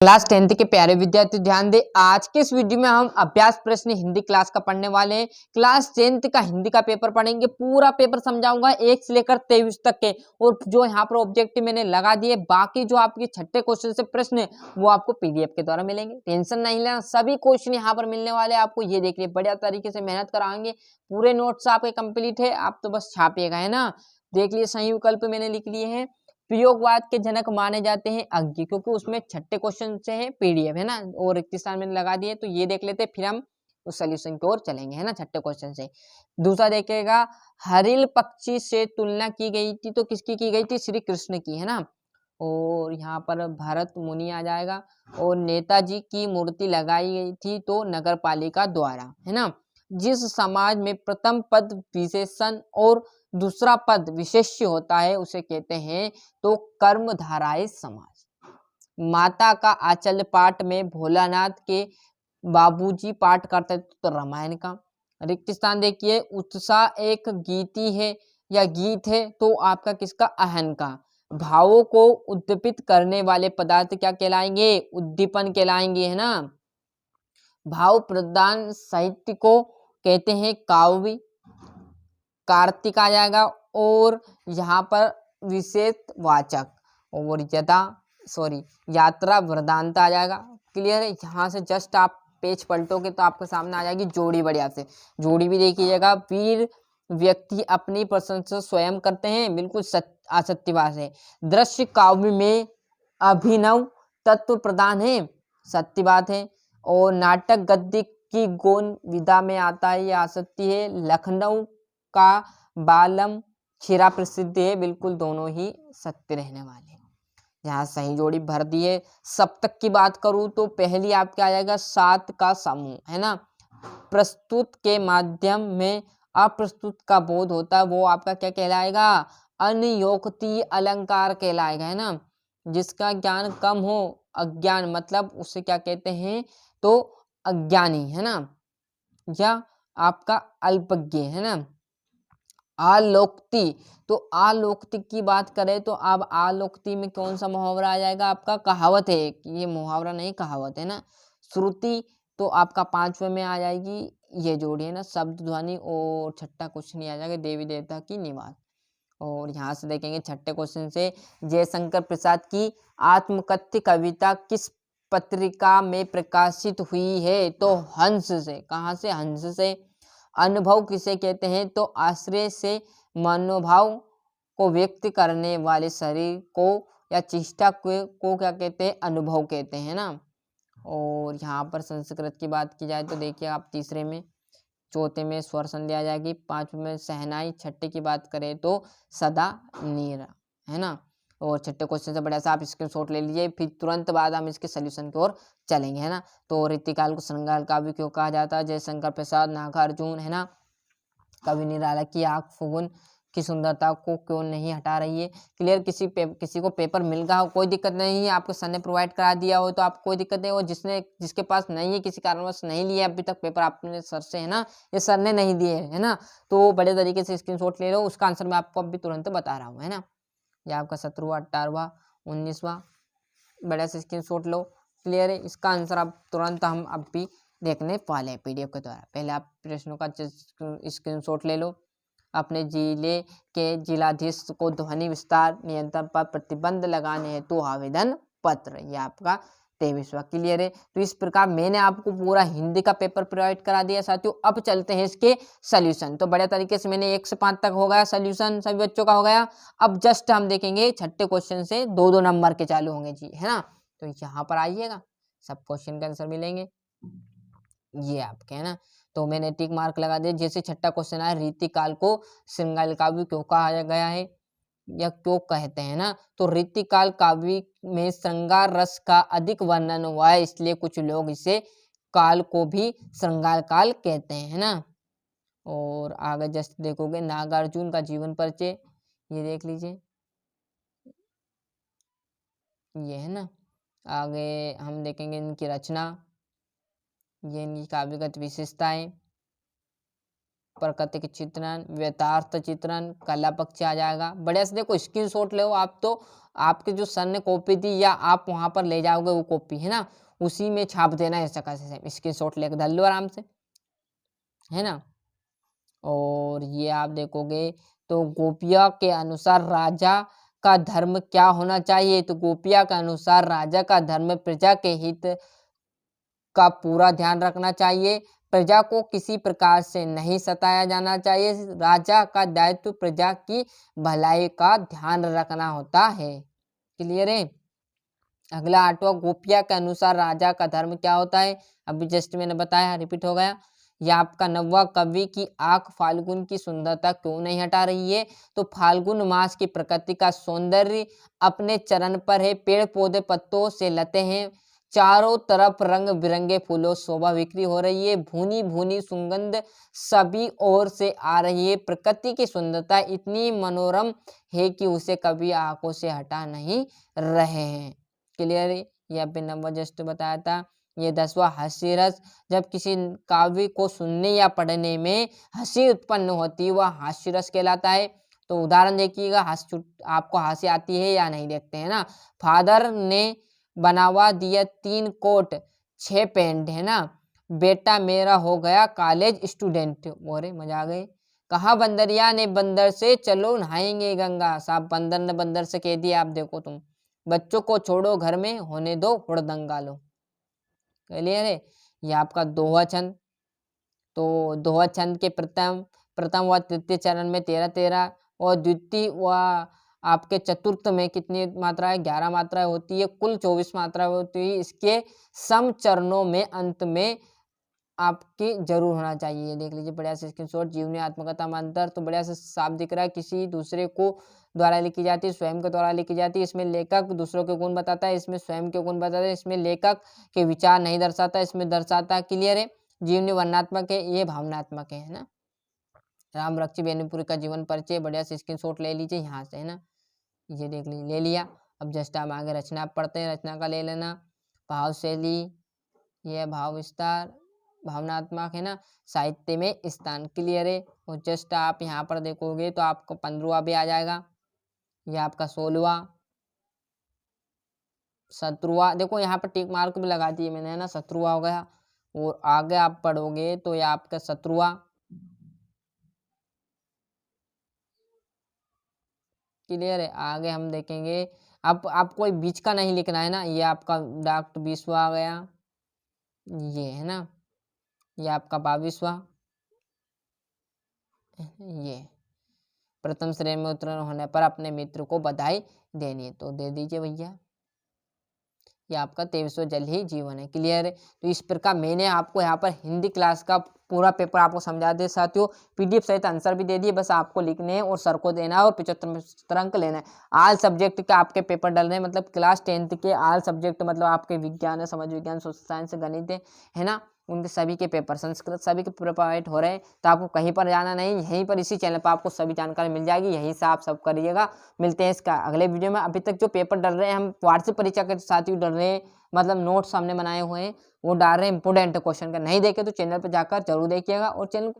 Class 10th के प्यारे विद्यार्थी ध्यान दें। आज के इस वीडियो में हम अभ्यास प्रश्न हिंदी क्लास का पढ़ने वाले हैं। क्लास 10th का हिंदी का पेपर पढ़ेंगे। पूरा पेपर समझाऊंगा 1 से लेकर 23 तक के, और जो यहाँ पर ऑब्जेक्टिव मैंने लगा दिए, बाकी जो आपके छठे क्वेश्चन से प्रश्न है वो आपको पीडीएफ के द्वारा मिलेंगे। टेंशन नहीं लेना, सभी क्वेश्चन यहाँ पर मिलने वाले आपको। ये देखिए बढ़िया तरीके से मेहनत कराएंगे। पूरे नोट्स आपके कंप्लीट है, आप तो बस छापिएगा, है ना। देख लिए सही विकल्प मैंने लिख लिए हैं। प्रयोगवाद के जनक माने जाते हैं अज्ञ, क्योंकि उसमें छठे क्वेश्चन से है पीडीएफ, है ना। और रिक्त स्थान मैंने लगा दिए, तो ये देख लेते फिर हम उस सोल्यूशन की ओर चलेंगे, है ना। छठे क्वेश्चन से दूसरा देखेगा, हरिल पक्षी से तुलना की गई थी, तो किसकी की गई थी? श्री कृष्ण की, है ना। और यहाँ पर भरत मुनि आ जाएगा। और नेताजी की मूर्ति लगाई गई थी तो नगर पालिका द्वारा, है ना। जिस समाज में प्रथम पद विशेषण और दूसरा पद विशेष्य होता है उसे कहते हैं तो कर्मधारय समाज। माता का आंचल पाठ में भोलानाथ के बाबूजी पाठ करते तो रामायण का। रिक्त स्थान देखिए, उत्साह एक गीति है या गीत है तो आपका किसका? अहन का। भावों को उद्दीपित करने वाले पदार्थ क्या कहलाएंगे? उद्दीपन कहलाएंगे, है ना। भाव प्रदान साहित्य को कहते हैं काव्य। कार्तिक आ जाएगा। और यहाँ पर विशेष वाचक और यात्रा वृदांत आ जाएगा। क्लियर है। यहाँ से जस्ट आप पेज पलटोगे तो आपके सामने आ जाएगी जोड़ी। बढ़िया से जोड़ी भी देखिएगा। वीर व्यक्ति अपनी प्रशंसा स्वयं करते हैं, बिल्कुल असत्यवाद है। दृश्य काव्य में अभिनव तत्व प्रदान है, सत्य बात है। और नाटक गद्य की गौण विधा में आता है, यह असत्य है। लखनऊ का बालम खीरा प्रसिद्ध है, बिल्कुल दोनों ही सत्य रहने वाले हैं। यहाँ सही जोड़ी भर दिए। सप्तक की बात करूं तो पहली आपके आ जाएगा 7 का समूह, है ना। प्रस्तुत के माध्यम में अप्रस्तुत का बोध होता है, वो आपका क्या कहलाएगा? अनयोक्ति अलंकार कहलाएगा, है ना। जिसका ज्ञान कम हो, अज्ञान मतलब उसे क्या कहते हैं? तो अज्ञानी, है ना, या आपका अल्पज्ञ, है ना। आलोक्ति, तो आलोक्ति की बात करें तो अब आलोक्ति में कौन सा मुहावरा आ जाएगा? आपका कहावत है। ये मुहावरा नहीं कहावत है ना। श्रुति तो आपका 5वें में आ जाएगी, ये जोड़ी, है ना। शब्द ध्वनि। और छठा क्वेश्चन आ जाएगा देवी देवता की निवास। और यहाँ से देखेंगे छठे क्वेश्चन से, जयशंकर प्रसाद की आत्मकथ्य कविता किस पत्रिका में प्रकाशित हुई है? तो हंस से। कहाँ से? हंस से। अनुभव किसे कहते हैं? तो आश्रय से मनोभाव को व्यक्त करने वाले शरीर को या चेष्टा को क्या कहते हैं? अनुभव कहते हैं ना। और यहाँ पर संस्कृत की बात की जाए तो देखिए आप तीसरे में, चौथे में स्वर संध्या आ जाएगी, 5वें में सहनाई, छठे की बात करें तो सदा नीरा, है ना। और छठे क्वेश्चन से बढ़िया सा आप स्क्रीनशॉट ले लीजिए, फिर तुरंत बाद हम इसके सोल्यूशन की ओर चलेंगे, है ना। तो रीतिकाल को श्रृंगार काव्य क्यों कहा जाता है? जयशंकर प्रसाद, नागार्जुन, है ना। कवि निराला की आँख फुगुन की सुंदरता को क्यों नहीं हटा रही है? क्लियर। किसी को पेपर मिल गया हो कोई दिक्कत नहीं है, आपको सर ने प्रोवाइड करा दिया हो तो आप कोई दिक्कत नहीं हो। जिसके पास नहीं है, किसी कारणवश नहीं लिया अभी तक पेपर आपने सर से, है ना, ये सर ने नहीं दिए, है ना, तो बड़े तरीके से स्क्रीनशॉट ले लो। उसका आंसर मैं आपको अभी तुरंत बता रहा हूँ, है ना। ये आपका 17वां, 18वां, 19वां, बढ़िया से स्क्रीनशॉट लो। क्लियर है। इसका आंसर आप तुरंत हम अभी देखने वाले हैं पीडीएफ के द्वारा। पहले आप प्रश्नों का स्क्रीनशॉट ले लो। अपने जिले के जिलाधीश को ध्वनि विस्तार नियंत्रण पर प्रतिबंध लगाने हेतु आवेदन पत्र, ये आपका 23वां। क्लियर है। तो इस प्रकार मैंने आपको पूरा हिंदी का पेपर प्रोवाइड करा दिया साथियों। अब चलते हैं इसके सोल्यूशन। तो बढ़िया तरीके से मैंने 1 से 5 तक हो गया सोल्यूशन, सभी बच्चों का हो गया। अब जस्ट हम देखेंगे छठे क्वेश्चन से 2-2 नंबर के चालू होंगे जी, है ना। तो यहाँ पर आइएगा, सब क्वेश्चन के आंसर मिलेंगे ये आपके, है ना। तो मैंने टिक मार्क लगा दिया। जैसे छठा क्वेश्चन आया, रीतिकाल को श्रृंगार काव्य क्यों कहा गया है या क्यों कहते हैं ना। तो रीतिकाल काव्य में श्रृंगार रस का अधिक वर्णन हुआ है, इसलिए कुछ लोग इसे काल को भी श्रृंगार काल कहते हैं, है ना। और आगे जस्ट देखोगे नागार्जुन का जीवन परिचय, ये देख लीजिए, ये है ना। आगे हम देखेंगे इनकी रचना, ये इनकी काव्यगत विशेषताएं, प्राकृतिक चित्रण, यथार्थ चित्रण, कला पक्ष आ जाएगा। बढ़िया से देखो, स्क्रीनशॉट ले आप, तो आपके जो सर ने कॉपी दी या आप वहां पर ले जाओगे वो कॉपी, है ना, उसी में छाप देना है। ऐसा कैसे स्क्रीनशॉट लेकर डाल लो आराम से, है ना। और ये आप देखोगे तो गोपिया के अनुसार राजा का धर्म क्या होना चाहिए, तो गोपिया के अनुसार राजा का धर्म प्रजा के हित का पूरा ध्यान रखना चाहिए, प्रजा को किसी प्रकार से नहीं सताया जाना चाहिए, राजा का दायित्व प्रजा की भलाई का ध्यान रखना होता है। क्लियर है। अगला 8वां, गोपिया के अनुसार राजा का धर्म क्या होता है, अभी जस्ट मैंने बताया, रिपीट हो गया। यह आपका 9वां, कवि की आंख फाल्गुन की सुंदरता क्यों नहीं हटा रही है, तो फाल्गुन मास की प्रकृति का सौंदर्य अपने चरण पर है, पेड़ पौधे पत्तों से लते हैं, चारों तरफ रंग बिरंगे फूलों शोभा बिक्री हो रही है, भूनी भूनी सुगंध सभी ओर से आ रही है, प्रकृति की सुंदरता इतनी मनोरम है कि उसे कभी आंखों से हटा नहीं रहे हैं। क्लियर है। ये अभी नंबर जस्ट बताया था। ये 10वां, हास्य रस, जब किसी काव्य को सुनने या पढ़ने में हंसी उत्पन्न होती है वह हास्य रस कहलाता है। तो उदाहरण देखिएगा, आपको हंसी आती है या नहीं, देखते हैं ना। फादर ने बनावा दिया 3 कोट 6 पैंट, है ना, बेटा मेरा हो गया कॉलेज स्टूडेंट। बोरे मजा आ गई। कहा बंदरिया ने बंदर से, चलो नहाएंगे गंगा, साहब बंदर ने बंदर से कह दिया, आप देखो तुम, बच्चों को छोड़ो घर में, होने दो हुड़दंगा लो। क्लियर है। ये आपका दोहा छंद, तो दोहा छंद के प्रथम व तृतीय चरण में 13-13 और द्वितीय व आपके चतुर्थ में कितनी मात्राएं, 11 मात्राएं होती है, कुल 24 मात्राएं होती है। इसके सम चरणों में अंत में आपकी जरूर होना चाहिए। देख लीजिए बढ़िया से स्क्रीनशॉट। जीवनी आत्मकथा में अंतर, तो बढ़िया से साफ दिख रहा है, किसी दूसरे को द्वारा लिखी जाती है, स्वयं के द्वारा लिखी जाती है। इसमें लेखक दूसरों के गुण बताता है, इसमें स्वयं के गुण बताता है, इसमें लेखक के विचार नहीं दर्शाता, इसमें दर्शाता। क्लियर है। जीवनी वर्णनात्मक है, ये भावनात्मक है ना। राम रक्षी बेनीपुरी का जीवन परिचय, बढ़िया से स्क्रीनशॉट ले लीजिए यहाँ से, है ना। ये देख लीजिए, ले लिया। अब जस्ट हम आगे रचना पढ़ते हैं, रचना का ले लेना। भाव शैली, यह भाव विस्तार, भावनात्मक, है ना। साहित्य में स्थान। क्लियर है। और जस्ट आप यहाँ पर देखोगे तो आपको 15वां भी आ जाएगा, यह आपका 16वां, 17वां, देखो यहाँ पर टिक मार्क भी लगा दिए मैंने, है ना, 17वां हो गया। और आगे आप पढ़ोगे तो यह आपका 17वां। क्लियर है। आगे हम देखेंगे, अब आप कोई बीच का नहीं लिखना है ना, ये आपका डॉक्टर 20वां आ गया, ये है ना, ये आपका 22वां, ये प्रथम श्रेणी में उत्तीर्ण होने पर अपने मित्र को बधाई देनी है, तो दे दीजिए भैया। ये आपका 23वां जल ही जीवन है। क्लियर है। तो इस प्रकार मैंने आपको यहाँ पर हिंदी क्लास का पूरा पेपर आपको समझा दिया साथियों, पीडीएफ सहित आंसर भी दे दिए, बस आपको लिखने हैं और सर को देना है और 75 अंक लेना है। आल सब्जेक्ट के आपके पेपर डल रहे हैं, मतलब क्लास 10th के आल सब्जेक्ट, मतलब आपके विज्ञान है, समाज विज्ञान, सोशल साइंस, गणित है ना, उनके सभी के पेपर, संस्कृत सभी के प्रोवाइड हो रहे हैं। तो आपको कहीं पर जाना नहीं, यहीं पर इसी चैनल पर आपको सभी जानकारी मिल जाएगी, यहीं से आप सब करिएगा। मिलते हैं इसका अगले वीडियो में। अभी तक जो पेपर डल रहे हैं, हम वार्षिक परीक्षा के साथियों डल रहे हैं, मतलब नोट्स हमने बनाए हुए हैं, वो डाल रहे हैं इंपोर्टेंट क्वेश्चन का, नहीं देखे तो चैनल पर जाकर जरूर देखिएगा और चैनल